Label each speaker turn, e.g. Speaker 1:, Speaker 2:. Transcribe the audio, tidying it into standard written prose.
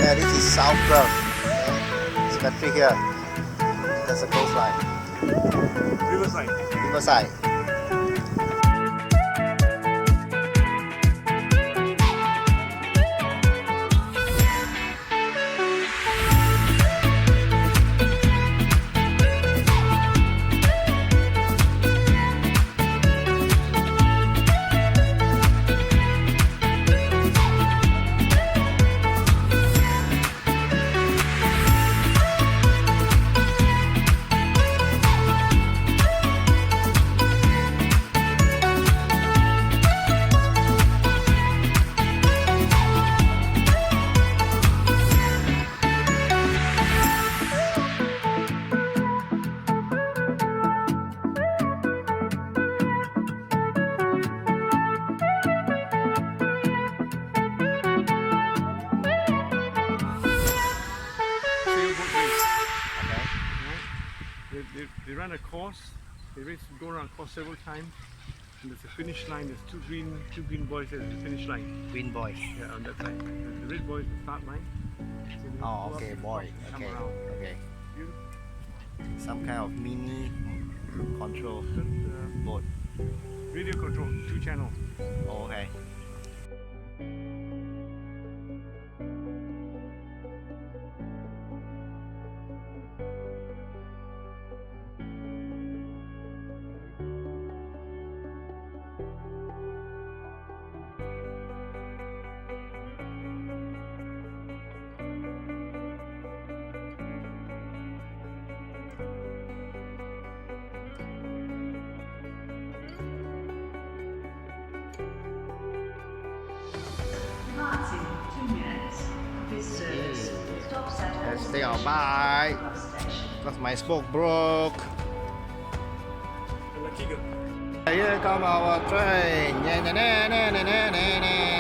Speaker 1: Yeah, this is South Perth. Okay. This country here. That's a coastline.
Speaker 2: Riverside.
Speaker 1: Riverside.
Speaker 2: Sailboat race.
Speaker 1: Okay.
Speaker 2: Right? They run a course. They race go around course several times. And there's a finish line. There's two green boys at the finish line.
Speaker 1: Green boy.
Speaker 2: Yeah, on that side. The red boy is the start line. So they
Speaker 1: Oh,
Speaker 2: go
Speaker 1: okay,
Speaker 2: up,
Speaker 1: boy.
Speaker 2: come
Speaker 1: Okay.
Speaker 2: around.
Speaker 1: Okay.
Speaker 2: Beautiful.
Speaker 1: Some kind of mini control boat.
Speaker 2: Radio control, 2 channels.
Speaker 1: Oh, okay.
Speaker 3: Departing 2 minutes. This service stops at
Speaker 1: Let's
Speaker 3: all
Speaker 1: take our
Speaker 3: stations
Speaker 1: bike.
Speaker 3: bus station.
Speaker 1: Because my spoke broke.
Speaker 2: The lucky girl.
Speaker 1: Here come our train. Yeah, na, na, na, na, na, na, na.